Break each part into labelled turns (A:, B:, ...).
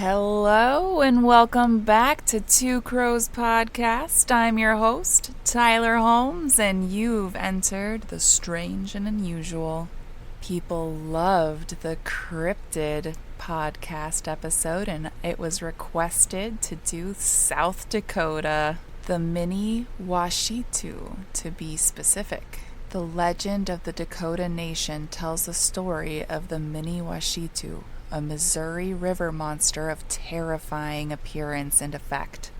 A: Hello and welcome back to Two Crows Podcast. I'm your host, Tyler Holmes, and you've entered the strange and unusual. People loved the Cryptid podcast episode, and it was requested to do South Dakota, the Mini Washitu, to be specific. The legend of the Dakota Nation tells the story of the Mini Washitu, a Missouri River monster of terrifying appearance and effect.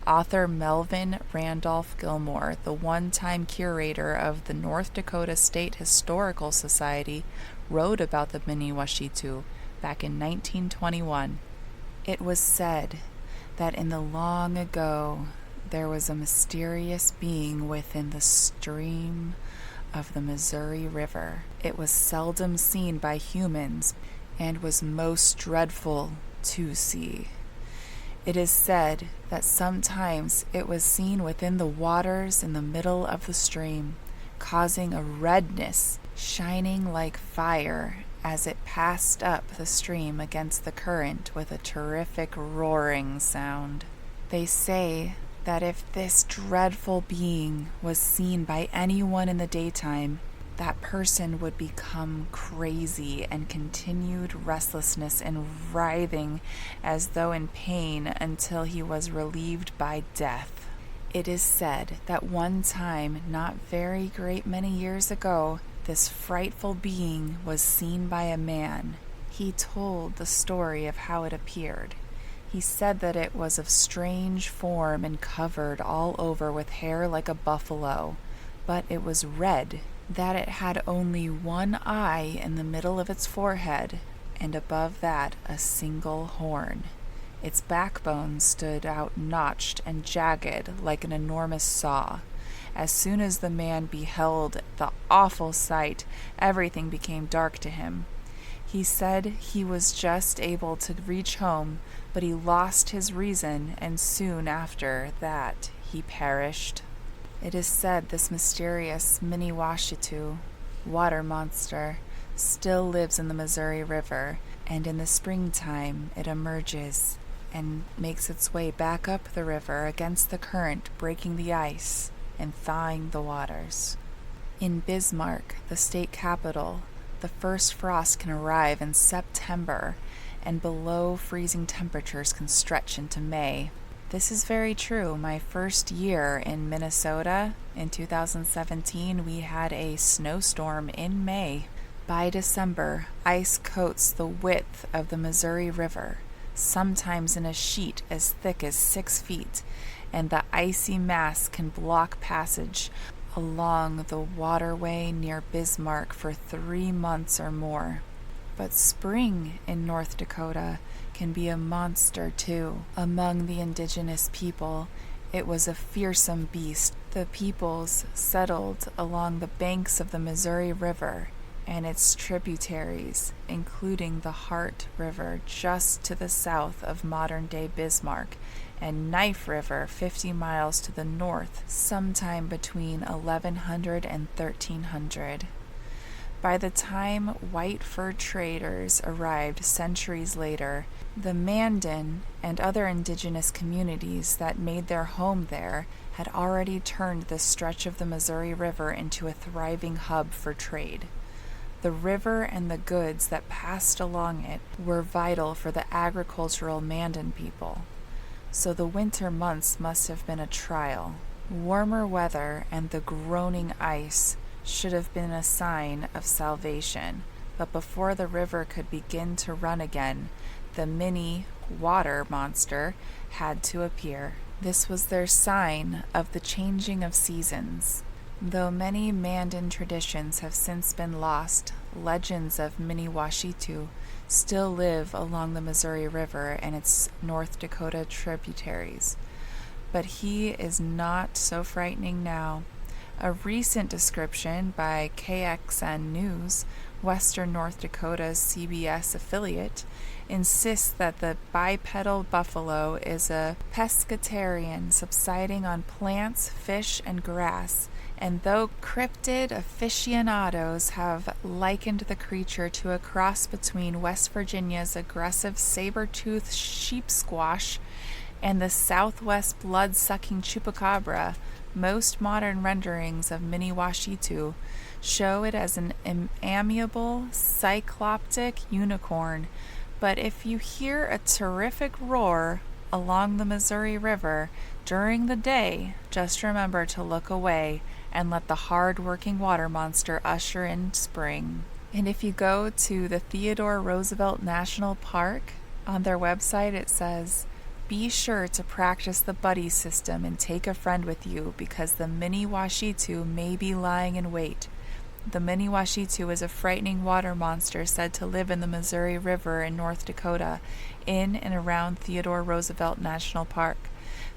A: Author Melvin Randolph Gilmore, the one-time curator of the North Dakota State Historical Society, wrote about the Mini Washitu back in 1921. It was said that in the long ago, there was a mysterious being within the stream of the Missouri River. It was seldom seen by humans and was most dreadful to see. It is said that sometimes it was seen within the waters in the middle of the stream, causing a redness, shining like fire as it passed up the stream against the current with a terrific roaring sound. They say that if this dreadful being was seen by anyone in the daytime, that person would become crazy and continued restlessness and writhing as though in pain until he was relieved by death. It is said that one time, not very great many years ago, this frightful being was seen by a man. He told the story of how it appeared. He said that it was of strange form and covered all over with hair like a buffalo, but it was red, that it had only one eye in the middle of its forehead, and above that a single horn. Its backbone stood out notched and jagged like an enormous saw. As soon as the man beheld the awful sight, everything became dark to him. He said he was just able to reach home, but he lost his reason, and soon after that he perished. It is said this mysterious Mini Washitu, water monster, still lives in the Missouri River, and in the springtime it emerges and makes its way back up the river against the current, breaking the ice and thawing the waters. In Bismarck, the state capital, the first frost can arrive in September, and below freezing temperatures can stretch into May. This is very true. My first year in Minnesota, in 2017, we had a snowstorm in May. By December, ice coats the width of the Missouri River, sometimes in a sheet as thick as 6 feet, and the icy mass can block passage along the waterway near Bismarck for 3 months or more. But spring in North Dakota can be a monster too. Among the indigenous people, it was a fearsome beast. The peoples settled along the banks of the Missouri River and its tributaries, including the Heart River just to the south of modern-day Bismarck, and Knife River 50 miles to the north, sometime between 1100 and 1300. By the time white fur traders arrived centuries later, the Mandan and other indigenous communities that made their home there had already turned this stretch of the Missouri River into a thriving hub for trade. The river and the goods that passed along it were vital for the agricultural Mandan people, so the winter months must have been a trial. Warmer weather and the groaning ice should have been a sign of salvation, but before the river could begin to run again, the mini water monster had to appear. This was their sign of the changing of seasons. Though many Mandan traditions have since been lost, legends of Mini Washitu still live along the Missouri River and its North Dakota tributaries. But he is not so frightening now. A recent description by KXN News, Western North Dakota's CBS affiliate, insists that the bipedal buffalo is a pescatarian subsisting on plants, fish, and grass, And though cryptid aficionados have likened the creature to a cross between West Virginia's aggressive saber-toothed sheep squash and the Southwest blood-sucking chupacabra, most modern renderings of Mini-Washitu show it as an amiable, cycloptic unicorn. But if you hear a terrific roar along the Missouri River during the day, just remember to look away and let the hard-working water monster usher in spring. And if you go to the Theodore Roosevelt National Park, on their website it says, "Be sure to practice the buddy system and take a friend with you because the Mini-Washitu may be lying in wait." The Mini-Washitu is a frightening water monster said to live in the Missouri River in North Dakota, in and around Theodore Roosevelt National Park.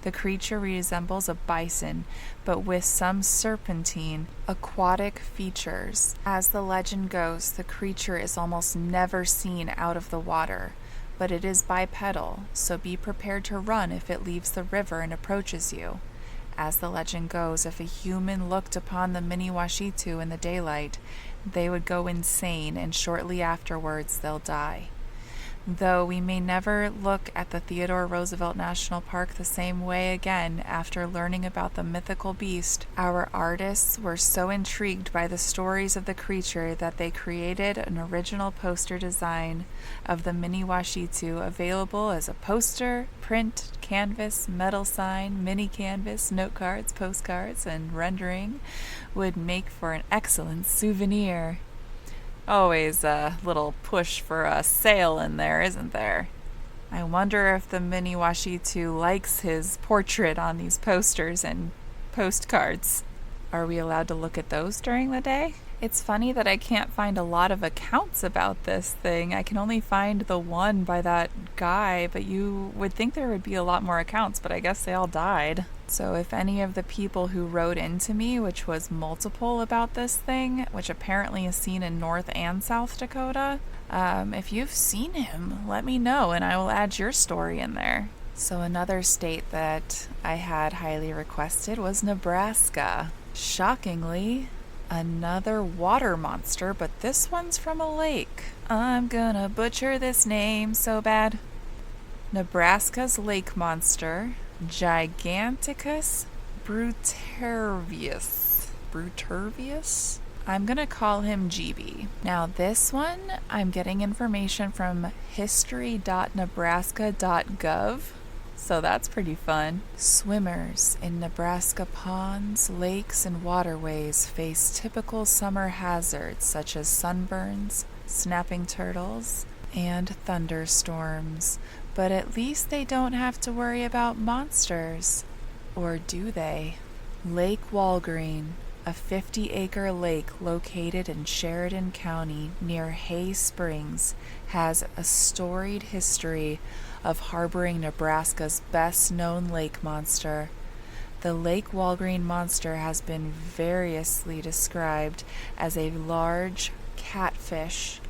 A: The creature resembles a bison, but with some serpentine, aquatic features. As the legend goes, the creature is almost never seen out of the water, but it is bipedal, so be prepared to run if it leaves the river and approaches you. As the legend goes, if a human looked upon the Mini-Washitu in the daylight, they would go insane, and shortly afterwards they'll die. Though we may never look at the Theodore Roosevelt National Park the same way again after learning about the mythical beast, our artists were so intrigued by the stories of the creature that they created an original poster design of the Mini-Washitu available as a poster, print, canvas, metal sign, mini canvas, note cards, postcards, and rendering would make for an excellent souvenir. Always a little push for a sale in there, isn't there? I wonder if the Mini-Washitu likes his portrait on these posters and postcards. Are we allowed to look at those during the day? It's funny that I can't find a lot of accounts about this thing. I can only find the one by that guy, but you would think there would be a lot more accounts, but I guess they all died. So if any of the people who wrote into me, which was multiple about this thing, which apparently is seen in North and South Dakota, if you've seen him, let me know and I will add your story in there. So another state that I had highly requested was Nebraska. Shockingly, another water monster, but this one's from a lake. I'm gonna butcher this name so bad. Nebraska's lake monster, Giganticus Brutervius? I'm gonna call him GB. Now this one, I'm getting information from history.nebraska.gov, so that's pretty fun. Swimmers in Nebraska ponds, lakes, and waterways face typical summer hazards such as sunburns, snapping turtles, and thunderstorms. But at least they don't have to worry about monsters. Or do they? Lake Walgreen, a 50-acre lake located in Sheridan County near Hay Springs, has a storied history of harboring Nebraska's best-known lake monster. The Lake Walgreen monster has been variously described as a large catfish,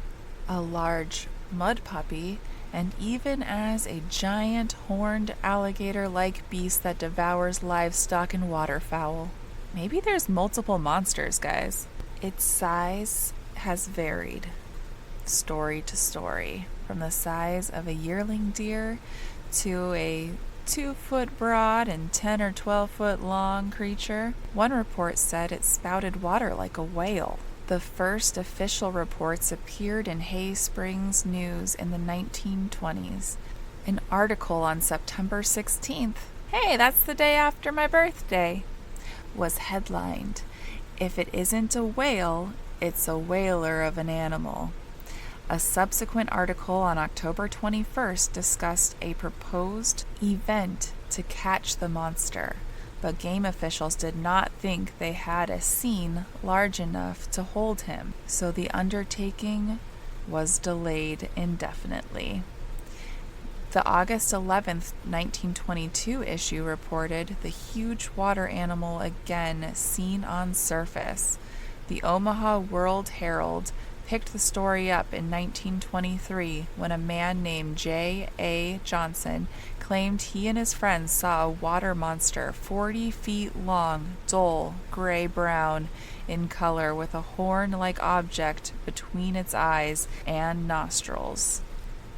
A: a large mud puppy, and even as a giant horned alligator-like beast that devours livestock and waterfowl. Maybe there's multiple monsters, guys. Its size has varied, story to story, from the size of a yearling deer to a 2-foot broad and 10 or 12-foot long creature. One report said it spouted water like a whale. The first official reports appeared in Hay Springs News in the 1920s. An article on September 16th, hey, that's the day after my birthday, was headlined, "If it isn't a whale, it's a whaler of an animal." A subsequent article on October 21st discussed a proposed event to catch the monster, but game officials did not think they had a scene large enough to hold him, so the undertaking was delayed indefinitely. The August 11th, 1922 issue reported the huge water animal again seen on surface. The Omaha World Herald picked the story up in 1923 when a man named J.A. Johnson claimed he and his friends saw a water monster 40 feet long, dull, gray-brown in color with a horn-like object between its eyes and nostrils.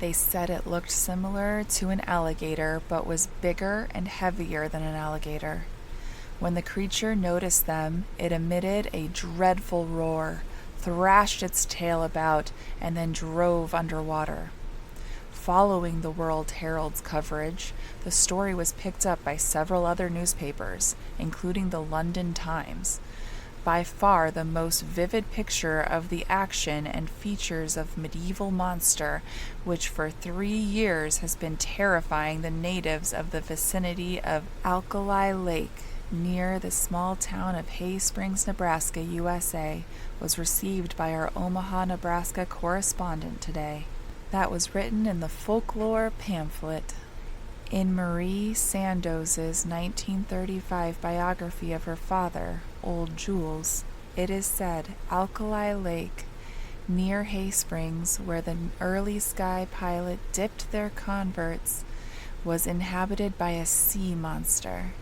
A: They said it looked similar to an alligator but was bigger and heavier than an alligator. When the creature noticed them, it emitted a dreadful roar, thrashed its tail about, and then drove underwater. Following the World Herald's coverage, the story was picked up by several other newspapers, including the London Times. By far the most vivid picture of the action and features of medieval monster, which for 3 years has been terrifying the natives of the vicinity of Alkali Lake, near the small town of Hay Springs, Nebraska, USA, was received by our Omaha, Nebraska correspondent today. That was written in the folklore pamphlet. In Marie Sandoz's 1935 biography of her father, Old Jules, it is said Alkali Lake, near Hay Springs, where the early sky pilot dipped their converts, was inhabited by a sea monster,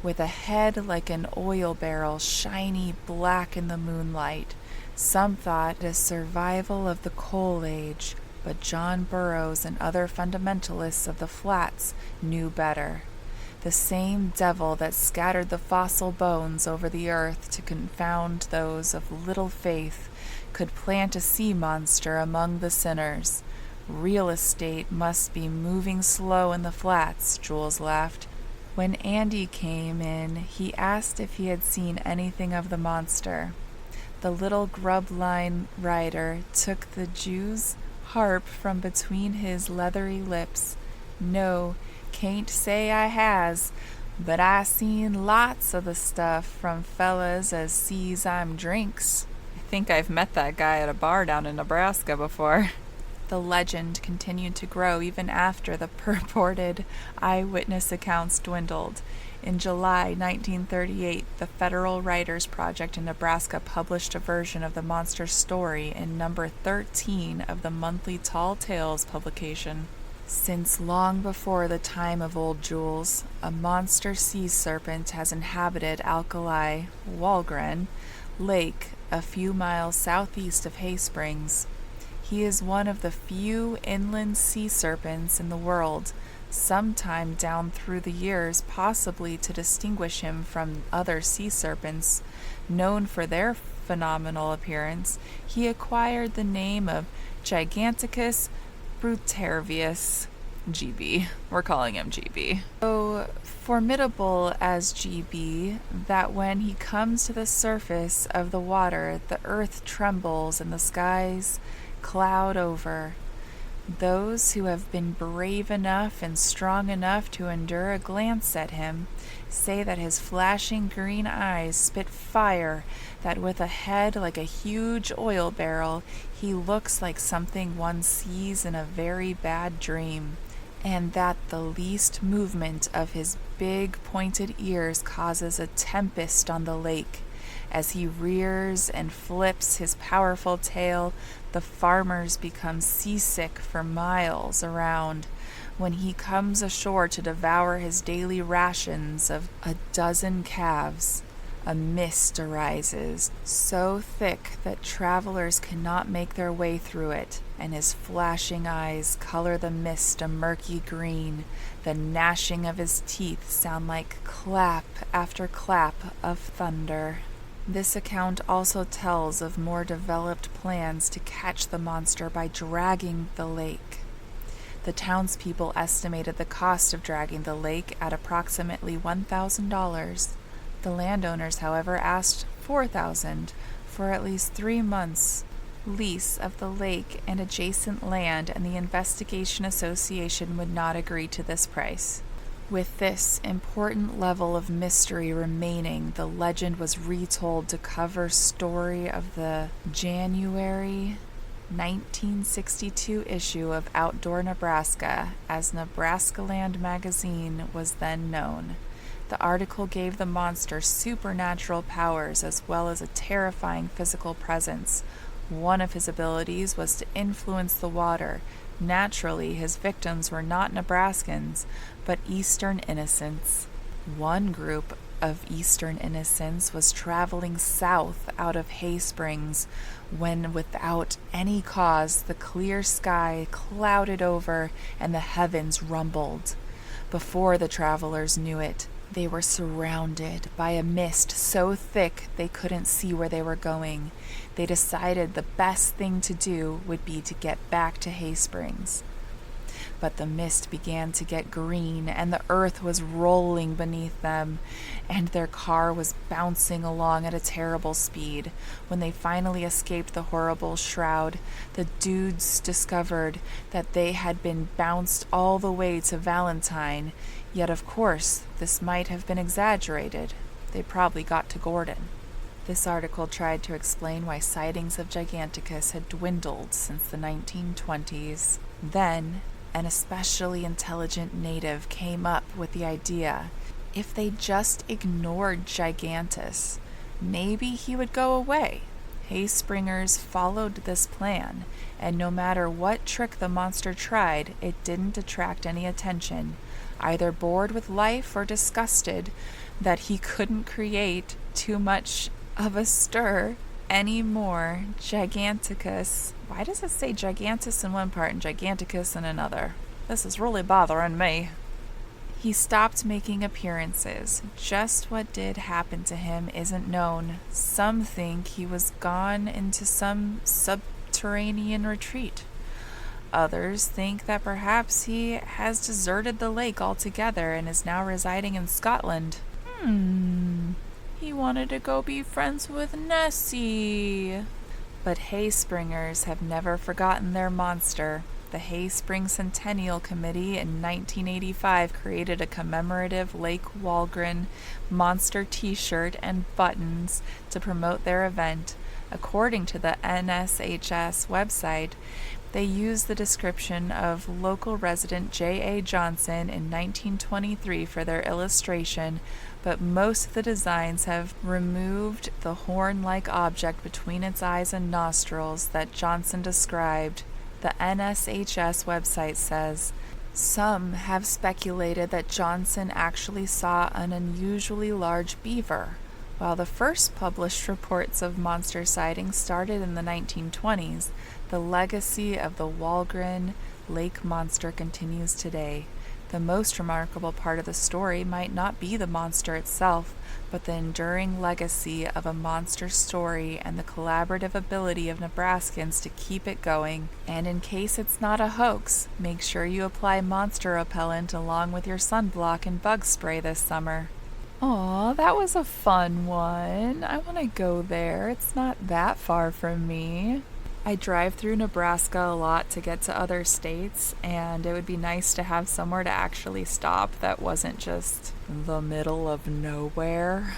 A: with a head like an oil barrel, shiny black in the moonlight. Some thought it a survival of the coal age, but John Burroughs and other fundamentalists of the flats knew better. The same devil that scattered the fossil bones over the earth to confound those of little faith could plant a sea monster among the sinners. Real estate must be moving slow in the flats, Jules laughed. When Andy came in, he asked if he had seen anything of the monster. The little grub-line rider took the Jew's harp from between his leathery lips. No, can't say I has, but I seen lots of the stuff from fellas as sees I'm drinks. I think I've met that guy at a bar down in Nebraska before. The legend continued to grow even after the purported eyewitness accounts dwindled. In July 1938, the Federal Writers Project in Nebraska published a version of the monster's story in number 13 of the monthly Tall Tales publication. Since long before the time of Old Jules, a monster sea serpent has inhabited Alkali, Walgren, Lake, a few miles southeast of Hay Springs. He is one of the few inland sea serpents in the world, sometime down through the years, possibly to distinguish him from other sea serpents known for their phenomenal appearance. He acquired the name of Giganticus brutervius, GB. We're calling him GB. So formidable as GB, that when he comes to the surface of the water, the earth trembles and the skies cloud over. Those who have been brave enough and strong enough to endure a glance at him say that his flashing green eyes spit fire, that with a head like a huge oil barrel, he looks like something one sees in a very bad dream, and that the least movement of his big pointed ears causes a tempest on the lake. As he rears and flips his powerful tail, the farmers become seasick for miles around. When he comes ashore to devour his daily rations of a dozen calves, a mist arises, so thick that travelers cannot make their way through it, and his flashing eyes color the mist a murky green. The gnashing of his teeth sound like clap after clap of thunder. This account also tells of more developed plans to catch the monster by dragging the lake. The townspeople estimated the cost of dragging the lake at approximately $1,000. The landowners, however, asked $4,000 for at least 3 months' lease of the lake and adjacent land, and the Investigation Association would not agree to this price. With this important level of mystery remaining, the legend was retold to cover story of the January 1962 issue of Outdoor Nebraska, as Nebraskaland magazine was then known. The article gave the monster supernatural powers as well as a terrifying physical presence. One of his abilities was to influence the water. Naturally, his victims were not Nebraskans, but Eastern innocents. One group of Eastern innocents was traveling south out of Hay Springs when, without any cause, the clear sky clouded over and the heavens rumbled. Before the travelers knew it, they were surrounded by a mist so thick they couldn't see where they were going. They decided the best thing to do would be to get back to Hay Springs. But the mist began to get green, and the earth was rolling beneath them, and their car was bouncing along at a terrible speed. When they finally escaped the horrible shroud, the dudes discovered that they had been bounced all the way to Valentine, yet of course this might have been exaggerated. They probably got to Gordon. This article tried to explain why sightings of Giganticus had dwindled since the 1920s. Then, an especially intelligent native came up with the idea, if they just ignored Gigantus, maybe he would go away. Hayspringers followed this plan, and no matter what trick the monster tried, it didn't attract any attention. Either bored with life or disgusted that he couldn't create too much of a stir anymore, Giganticus. Why does it say Gigantus in one part and Giganticus in another? This is really bothering me. He stopped making appearances. Just what did happen to him isn't known. Some think he was gone into some subterranean retreat. Others think that perhaps he has deserted the lake altogether and is now residing in Scotland. He wanted to go be friends with Nessie. But Hayspringers have never forgotten their monster. The Hayspring Centennial Committee in 1985 created a commemorative Lake Walgren monster t-shirt and buttons to promote their event. According to the NSHS website, they used the description of local resident J.A. Johnson in 1923 for their illustration, but most of the designs have removed the horn-like object between its eyes and nostrils that Johnson described. The NSHS website says, some have speculated that Johnson actually saw an unusually large beaver. While the first published reports of monster sightings started in the 1920s, the legacy of the Walgren Lake monster continues today. The most remarkable part of the story might not be the monster itself, but the enduring legacy of a monster story and the collaborative ability of Nebraskans to keep it going. And in case it's not a hoax, make sure you apply monster repellent along with your sunblock and bug spray this summer. Aw, that was a fun one. I want to go there. It's not that far from me. I drive through Nebraska a lot to get to other states, and it would be nice to have somewhere to actually stop that wasn't just the middle of nowhere.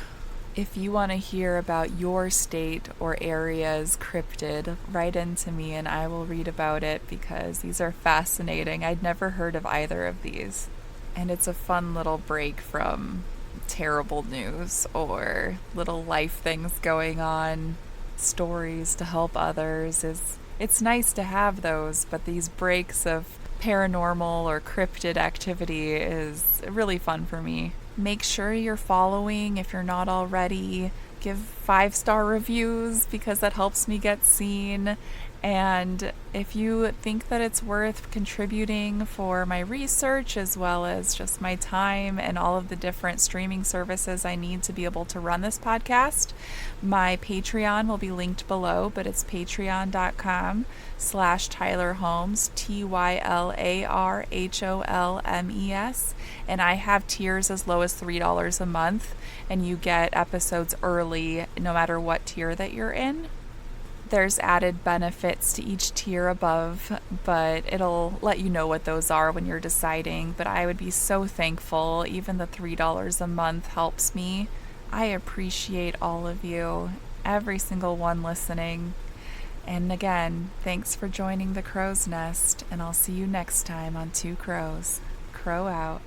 A: If you want to hear about your state or area's cryptid, write into me and I will read about it because these are fascinating. I'd never heard of either of these. And it's a fun little break from terrible news or little life things going on. Stories to help others. It's nice to have those, but these breaks of paranormal or cryptid activity is really fun for me. Make sure you're following if you're not already. Give 5-star reviews because that helps me get seen. And if you think that it's worth contributing for my research as well as just my time and all of the different streaming services I need to be able to run this podcast, my Patreon will be linked below, but it's patreon.com/Tyler Holmes, TYLARHOLMES, and I have tiers as low as $3 a month, and you get episodes early no matter what tier that you're in. There's added benefits to each tier above, but it'll let you know what those are when you're deciding. But I would be so thankful. Even the $3 a month helps me. I appreciate all of you, every single one listening. And again, thanks for joining the Crow's Nest, and I'll see you next time on Two Crows. Crow out.